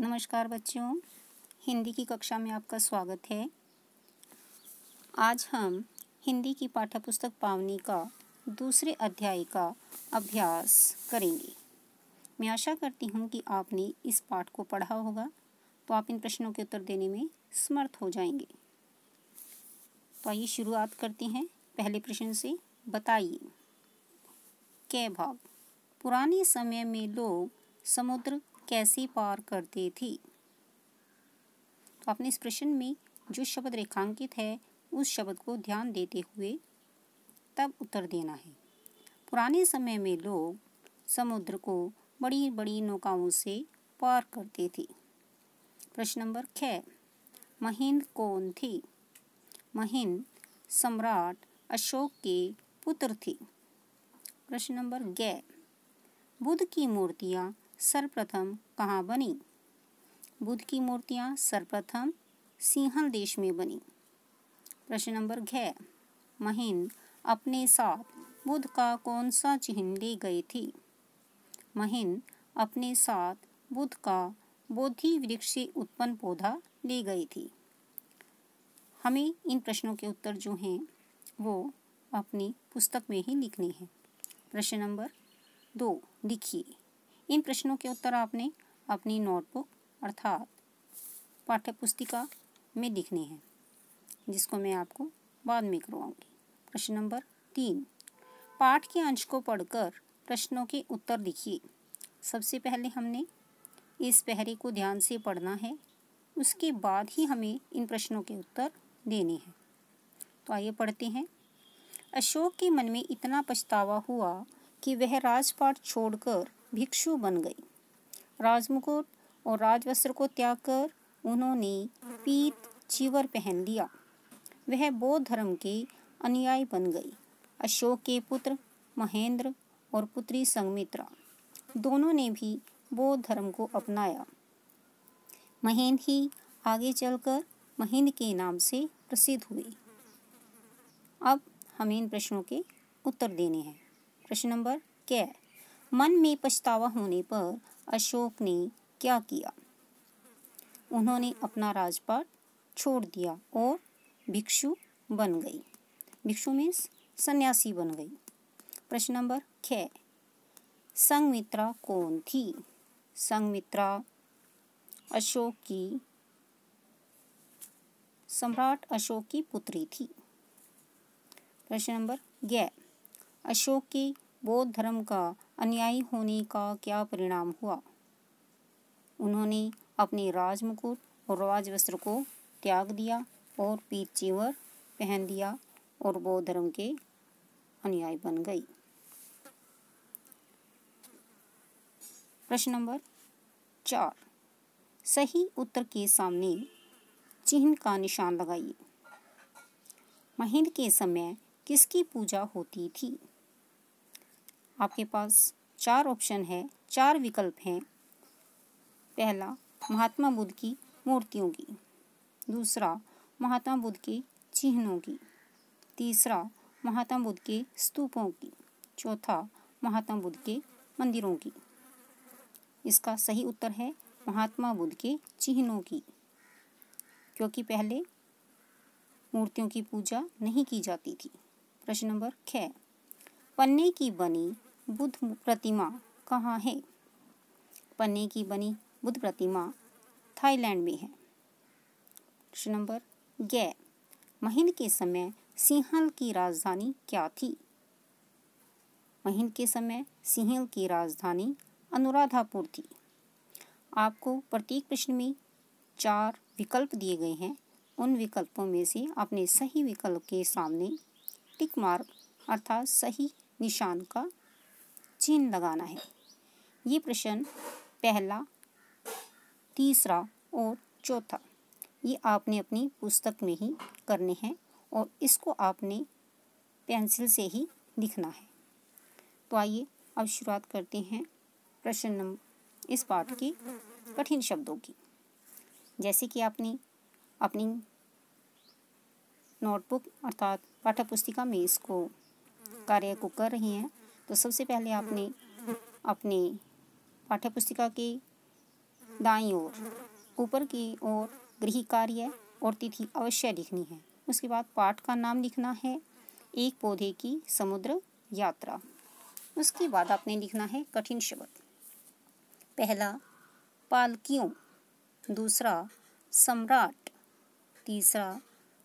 नमस्कार बच्चों, हिंदी की कक्षा में आपका स्वागत है। आज हम हिंदी की पाठ्यपुस्तक पावनी का दूसरे अध्याय का अभ्यास करेंगे। मैं आशा करती हूँ कि आपने इस पाठ को पढ़ा होगा तो आप इन प्रश्नों के उत्तर देने में समर्थ हो जाएंगे। तो आइए शुरुआत करते हैं पहले प्रश्न से। बताइए क भाग, पुराने समय में लोग समुद्र कैसे पार करते थे। तो आपने इस प्रश्न में जो शब्द रेखांकित है उस शब्द को ध्यान देते हुए तब उत्तर देना है। पुराने समय में लोग समुद्र को बड़ी बड़ी नौकाओं से पार करते थे। प्रश्न नंबर ख, महिंद कौन थे। महिंद सम्राट अशोक के पुत्र थे। प्रश्न नंबर ग, बुद्ध की मूर्तियाँ सर्वप्रथम कहाँ बनी। बुद्ध की मूर्तियाँ सर्वप्रथम सिंहल देश में बनी। प्रश्न नंबर घ, महिंद अपने साथ बुद्ध का कौन सा चिन्ह ले गए थे। महिंद अपने साथ बुद्ध का बोधि वृक्ष से उत्पन्न पौधा ले गए थे। हमें इन प्रश्नों के उत्तर जो हैं वो अपनी पुस्तक में ही लिखने हैं। प्रश्न नंबर 2, लिखिए। इन प्रश्नों के उत्तर आपने अपनी नोटबुक अर्थात पाठ्यपुस्तिका में लिखने हैं, जिसको मैं आपको बाद में करवाऊंगी। प्रश्न नंबर 3, पाठ के अंश को पढ़कर प्रश्नों के उत्तर लिखिए। सबसे पहले हमने इस पहरे को ध्यान से पढ़ना है, उसके बाद ही हमें इन प्रश्नों के उत्तर देने हैं। तो आइए पढ़ते हैं। अशोक के मन में इतना पछतावा हुआ कि वह राजपाट छोड़कर भिक्षु बन गई। राजमुकुट और राजवस्त्र को त्याग कर उन्होंने पीत चीवर पहन लिया। वह बौद्ध धर्म के अनुयायी बन गई। अशोक के पुत्र महेंद्र और पुत्री संघमित्रा दोनों ने भी बौद्ध धर्म को अपनाया। महेंद्र ही आगे चलकर महिंद के नाम से प्रसिद्ध हुए। अब हमें इन प्रश्नों के उत्तर देने हैं। प्रश्न नंबर क, मन में पछतावा होने पर अशोक ने क्या किया। उन्होंने अपना राजपाट छोड़ दिया और भिक्षु बन गई। भिक्षु मीन्स सन्यासी बन गई। प्रश्न नंबर ख, संघमित्रा कौन थी। संघमित्रा अशोक की सम्राट अशोक की पुत्री थी। प्रश्न नंबर ग, अशोक के बौद्ध धर्म का अनुयायी होने का क्या परिणाम हुआ। उन्होंने अपने राजमुकुट और राजवस्त्र को त्याग दिया और पीत चीवर पहन दिया और बौद्ध धर्म के अनुयायी बन गई। प्रश्न नंबर 4, सही उत्तर के सामने चिन्ह का निशान लगाइए। महिंद के समय किसकी पूजा होती थी। आपके पास 4 ऑप्शन है, 4 विकल्प हैं। पहला, महात्मा बुद्ध की मूर्तियों की। दूसरा, महात्मा बुद्ध के चिन्हों की। तीसरा, महात्मा बुद्ध के स्तूपों की। चौथा, महात्मा बुद्ध के मंदिरों की। इसका सही उत्तर है महात्मा बुद्ध के चिन्हों की, क्योंकि पहले मूर्तियों की पूजा नहीं की जाती थी। प्रश्न नंबर ख, पन्ने की बनी बुद्ध प्रतिमा कहाँ है। पन्ने की बनी बुद्ध प्रतिमा थाईलैंड में है। प्रश्न नंबर ग, महिंद के समय सिंहल की राजधानी क्या थी। महिंद के समय सिंहल की राजधानी अनुराधापुर थी। आपको प्रत्येक प्रश्न में 4 विकल्प दिए गए हैं। उन विकल्पों में से आपने सही विकल्प के सामने टिक मार्क अर्थात सही निशान का चिन्ह लगाना है। ये प्रश्न पहला, तीसरा और चौथा ये आपने अपनी पुस्तक में ही करने हैं और इसको आपने पेंसिल से ही लिखना है। तो आइए अब शुरुआत करते हैं प्रश्न नंबर इस पाठ के कठिन शब्दों की। जैसे कि आपने अपनी नोटबुक अर्थात पाठ्यपुस्तिका में इसको कार्य को कर रही हैं, तो सबसे पहले आपने अपनी पाठ्यपुस्तिका के दाईं ओर ऊपर की ओर गृह कार्य और तिथि अवश्य लिखनी है। उसके बाद पाठ का नाम लिखना है, एक पौधे की समुद्र यात्रा। उसके बाद आपने लिखना है कठिन शब्द। पहला पालकियों, दूसरा सम्राट, तीसरा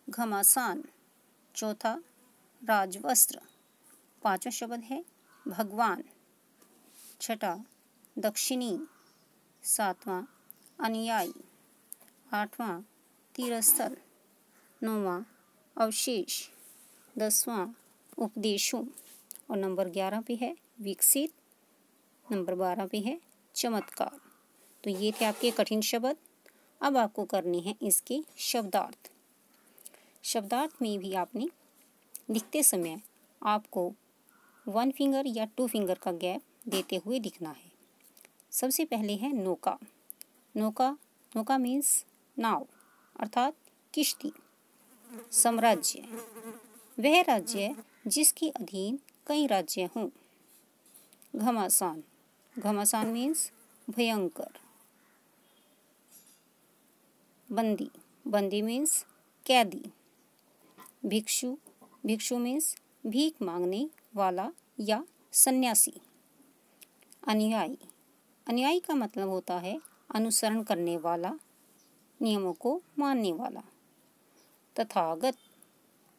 घमासान, चौथा राजवस्त्र, पांचवा शब्द है भगवान, छठा दक्षिणी, सातवां अनुयायी, आठवां तीरस्थल, नौवां अवशेष, 10वां उपदेशों और नंबर 11 पे है विकसित, नंबर 12 पे है चमत्कार। तो ये थे आपके कठिन शब्द। अब आपको करने हैं इसके शब्दार्थ। शब्दार्थ में भी आपने लिखते समय आपको 1 फिंगर या 2 फिंगर का गैप देते हुए लिखना है। सबसे पहले है नौका। नौका, नौका मीन्स नाव अर्थात किश्ती। साम्राज्य, वह राज्य जिसके अधीन कई राज्य हों। घमासान, घमासान मीन्स भयंकर। बंदी, बंदी मीन्स कैदी। भिक्षु, भिक्षु मीन्स भीख मांगने वाला या सन्यासी। अनुयायी, अनुयायी का मतलब होता है अनुसरण करने वाला, नियमों को मानने वाला। तथागत,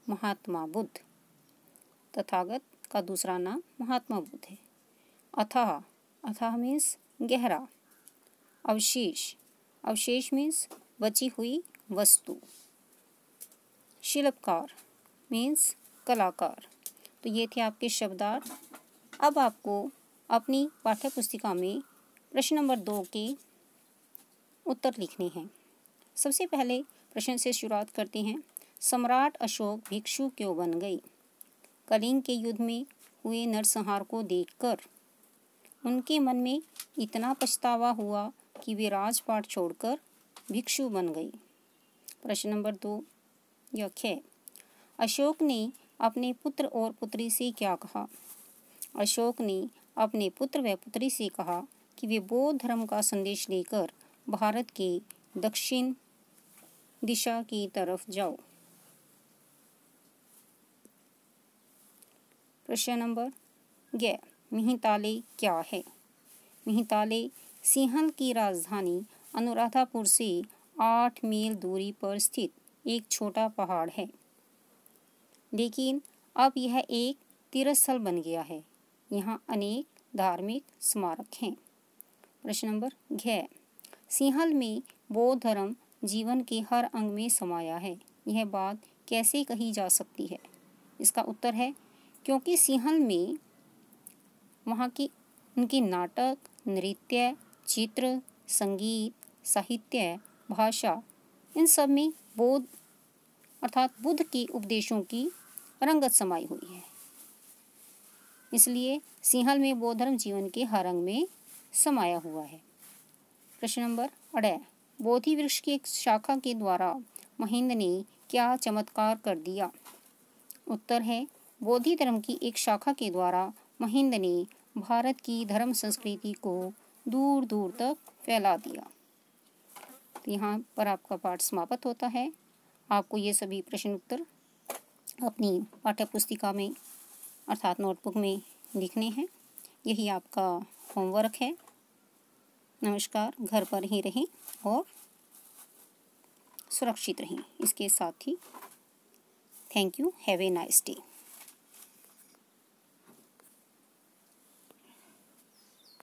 महात्मा बुद्ध, तथागत का दूसरा नाम महात्मा बुद्ध है। अथाह, अथाह मीन्स गहरा। अवशेष, अवशेष मीन्स बची हुई वस्तु। शिल्पकार मीन्स कलाकार। तो ये थे आपके शब्दार्थ। अब आपको अपनी पाठ्यपुस्तिका में प्रश्न नंबर 2 के उत्तर लिखने हैं। सबसे पहले प्रश्न से शुरुआत करते हैं। सम्राट अशोक भिक्षु क्यों बन गए? कलिंग के युद्ध में हुए नरसंहार को देखकर उनके मन में इतना पछतावा हुआ कि वे राजपाट छोड़कर भिक्षु बन गए। प्रश्न नंबर 2 यह है, अशोक ने अपने पुत्र और पुत्री से क्या कहा? अशोक ने अपने पुत्र व पुत्री से कहा कि वे बौद्ध धर्म का संदेश लेकर भारत के दक्षिण दिशा की तरफ जाओ। प्रश्न नंबर 11, मिहिताले क्या है? मिहिताले सिंहल की राजधानी अनुराधापुर से 8 मील दूरी पर स्थित एक छोटा पहाड़ है, लेकिन अब यह एक तीर्थस्थल बन गया है। यहाँ अनेक धार्मिक स्मारक हैं। प्रश्न नंबर 11, सिंहल में बौद्ध धर्म जीवन के हर अंग में समाया है, यह बात कैसे कही जा सकती है? इसका उत्तर है क्योंकि सिंहल में वहाँ की उनकी नाटक, नृत्य, चित्र, संगीत, साहित्य, भाषा, इन सब में बौद्ध अर्थात बुद्ध के उपदेशों की रंगत समाई हुई है। इसलिए सिंहल में बौद्ध धर्म जीवन के हर अंग में समाया हुआ है। प्रश्न नंबर 18, बोधि वृक्ष की एक शाखा के द्वारा महेंद्र ने क्या चमत्कार कर दिया? उत्तर है बोधि धर्म की एक शाखा के द्वारा महेंद्र ने भारत की धर्म संस्कृति को दूर दूर तक फैला दिया। तो यहाँ पर आपका पाठ समाप्त होता है। आपको ये सभी प्रश्न उत्तर अपनी पाठ्यपुस्तिका में अर्थात नोटबुक में लिखने हैं। यही आपका होमवर्क है। नमस्कार। घर पर ही रहें और सुरक्षित रहें। इसके साथ ही thank you, have a nice day.